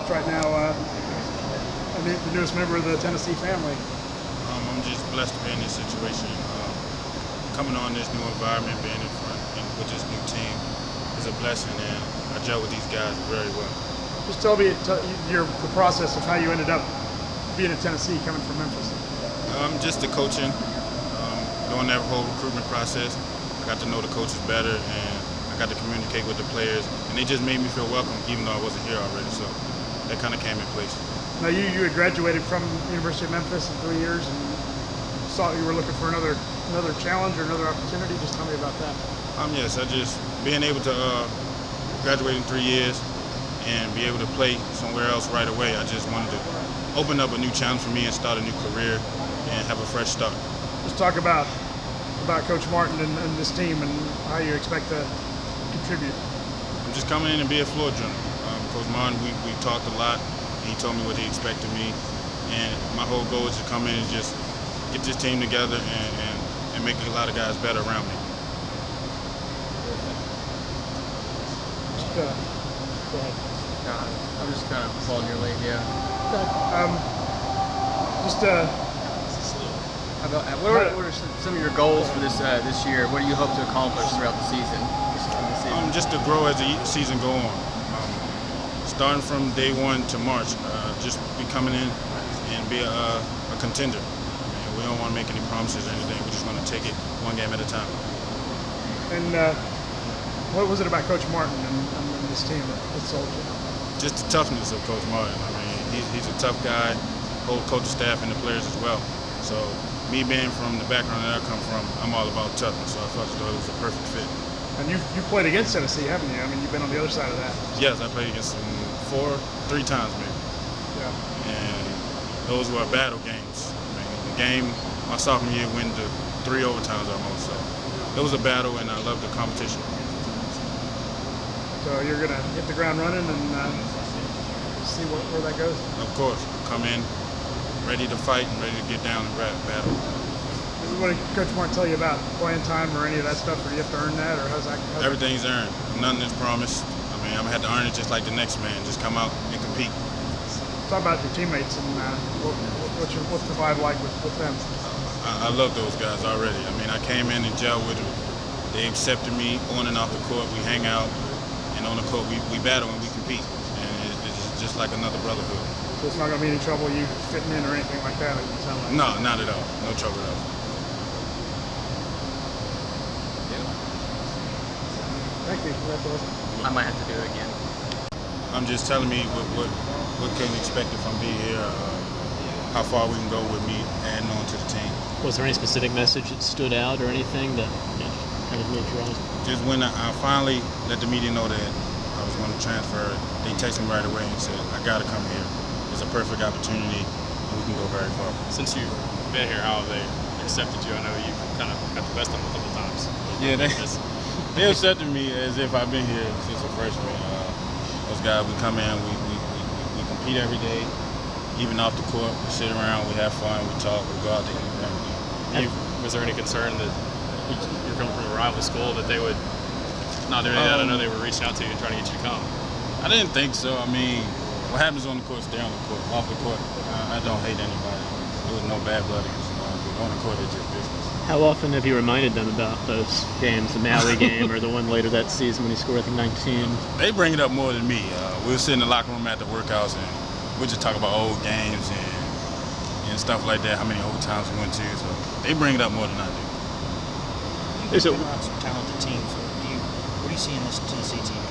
Right now, the newest member of the Tennessee family. I'm just blessed to be in this situation. Coming on this new environment, being in front with this new team is a blessing, and I gel with these guys very well. Just tell me the process of how you ended up being at Tennessee, coming from Memphis. Just the coaching, doing that whole recruitment process. I got to know the coaches better, and I got to communicate with the players, and they just made me feel welcome, even though I wasn't here already. So that kind of came in place. Now you had graduated from University of Memphis in 3 years, and saw you were looking for another challenge or another opportunity. Just tell me about that. Yes, I just being able to graduate in 3 years and be able to play somewhere else right away. I just wanted to open up a new challenge for me and start a new career and have a fresh start. Just talk about Coach Barton and this team and how you expect to contribute. I'm just coming in and be a floor general. Coach Martin, we talked a lot. He told me what he expected of me, and my whole goal is to come in and just get this team together and make a lot of guys better around me. Go ahead. I'm just kind of following your lead, yeah. What are some of your goals for this year? What do you hope to accomplish throughout the season? Just to grow as the season go on. Starting from day one to March, just be coming in and be a contender. We don't want to make any promises or anything. We just want to take it one game at a time. And what was it about Coach Martin and this team that sold you? Just the toughness of Coach Martin. I mean, he's a tough guy, whole coaching staff and the players as well. So me being from the background that I come from, I'm all about toughness. So I felt as though it was a perfect fit. And you've played against Tennessee, haven't you? I mean, you've been on the other side of that. Yes, I played against them three times maybe. Yeah. And those were battle games. I mean, the game my sophomore year went to 3 overtimes almost. So it was a battle, and I loved the competition. So you're gonna hit the ground running and see where that goes. Of course, come in ready to fight and ready to get down and battle. What did Coach Martin tell you about playing time or any of that stuff, or do you have to earn that, or how's that? Everything's earned. Nothing is promised. I mean, I'm gonna have to earn it just like the next man. Just come out and compete. Talk about your teammates and what's the vibe like with them? I love those guys already. I mean, I came in and gelled with them. They accepted me on and off the court. We hang out, and on the court we battle and we compete. And it's just like another brotherhood. So it's not gonna be any trouble you fitting in or anything like that. It sound like. No, not at all. No trouble at all. Thank you. Congratulations. I might have to do it again. I'm just telling me what can expect from me here, how far we can go with me adding on to the team. Was there any specific message that stood out or anything that kind of made your eyes? Just when I finally let the media know that I was going to transfer, they texted me right away and said, I got to come here. It's a perfect opportunity, and we can go very far. Since you've been here, how have they accepted you? I know you've kind of got the best of them a couple times. Yeah, they accepted me as if I've been here since a freshman. Those guys, we come in, we compete every day, even off the court. We sit around, we have fun, we talk, we go out to eat every day. Was there any concern that you're coming from a rival school that they would not do any of that? I know they were reaching out to you and trying to get you to come. I didn't think so. I mean, what happens on the court, stay on the court. Off the court, I don't hate anybody. There was no bad blood against them. But on the court, it's just business. How often have you reminded them about those games, the Maui game or the one later that season when he scored, I think, 19? They bring it up more than me. We'll sit in the locker room at the workouts and we'll just talk about old games and stuff like that, how many overtimes we went to. So they bring it up more than I do. There's some talented teams. What do you see in this Tennessee team?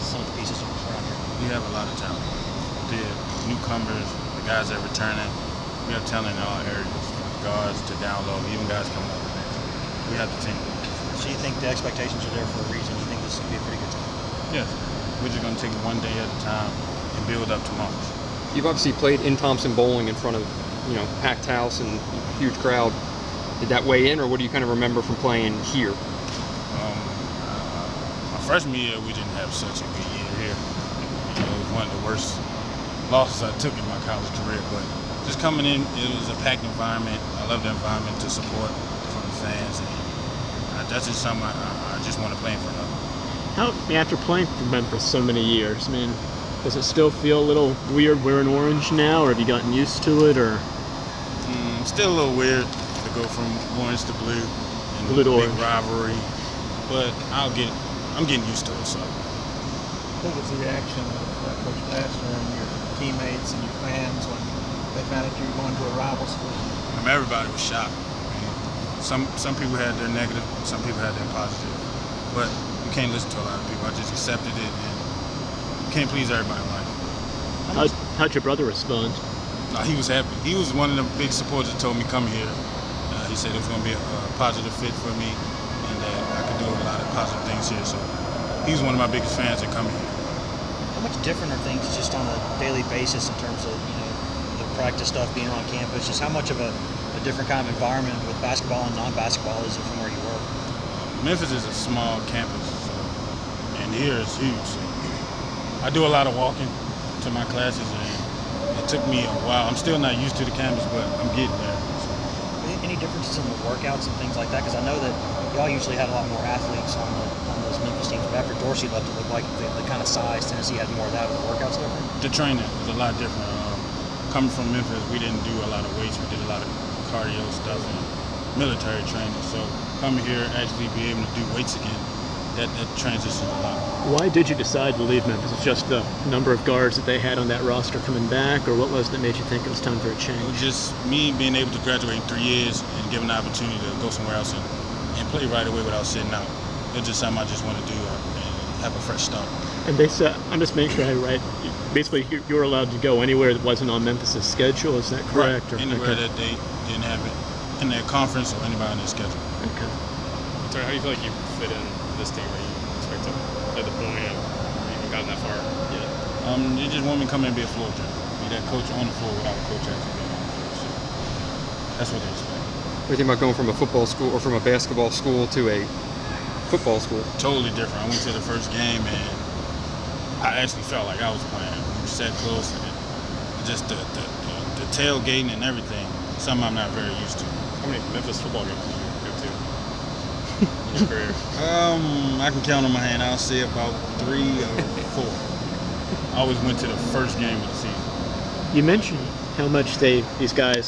Some of the pieces around here. We have a lot of talent. The newcomers, the guys that are returning, we have talent in all areas, from guards to down low, even guys coming up. We have the team. So you think the expectations are there for a reason? You think this could be a pretty good team? Yes. We're just going to take it one day at a time and build up to March. You've obviously played in Thompson Bowling in front of, packed house and huge crowd. Did that weigh in, or what do you kind of remember from playing here? My freshman year, we didn't have such a good year here. It was one of the worst losses I took in my college career. But just coming in, it was a packed environment. I love the environment to support from the fans, and that's just something I just want to play in front of. After playing for Memphis so many years, I mean, Does it still feel a little weird wearing orange now, or have you gotten used to it, or? Still a little weird to go from orange to blue and Blue to big orange. rivalry, but I'm getting used to it. So What was the reaction of Coach Pastor and your teammates and your fans when they found out you were going to a rival school? everybody was shocked. I mean, some people had their negative, some people had their positive, but you can't listen to a lot of people. I just accepted it, and you can't please everybody in life. How'd your brother respond? No, he was happy. He was one of the big supporters that told me come here. He said it was going to be a positive fit for me, and that I could do a lot of positive things here. So he was one of my biggest fans that come here. How much different are things just on a daily basis in terms of the practice stuff, being on campus? Just how much of a different kind of environment with basketball and non-basketball is it from where you were? Memphis is a small campus, and here it's huge. So I do a lot of walking to my classes, and it took me a while. I'm still not used to the campus, but I'm getting there. Any differences in the workouts and things like that? Because I know that y'all usually had a lot more athletes on those Memphis teams, but after Dorsey left, it looked like the kind of size Tennessee had more of that. Were the workouts different? The training was a lot different. Coming from Memphis, we didn't do a lot of weights. We did a lot of cardio stuff and military training. So coming here, actually be able to do weights again, that transitions a lot. Why did you decide to leave Memphis? It's just the number of guards that they had on that roster coming back, or what was it that made you think it was time for a It change? was just me being able to graduate in 3 years and given the opportunity to go somewhere else and play right away without sitting out. It's just something I just want to do and have a fresh start. And they said, I'm just making sure I right. Basically, you were allowed to go anywhere that wasn't on Memphis' schedule. Is that correct? Right. Anywhere that they didn't have it in their conference or anybody on their schedule. Okay. Sorry, how do you feel like you fit in this team? Are you expect to play the point? Have you even gotten that far yet? They just want me to come in and be a floor general. Be that coach on the floor without a coach actually being on the floor. So that's what they expect. What do you think about going from a football school or from a basketball school to a football school? Totally different. I went to the first game and I actually felt like I was playing. We sat close and just the tailgating and everything, something I'm not very used to. How many Memphis football games did you go to in your career? I can count on my hand. I'll say about 3 or 4. I always went to the first game of the season. You mentioned how much these guys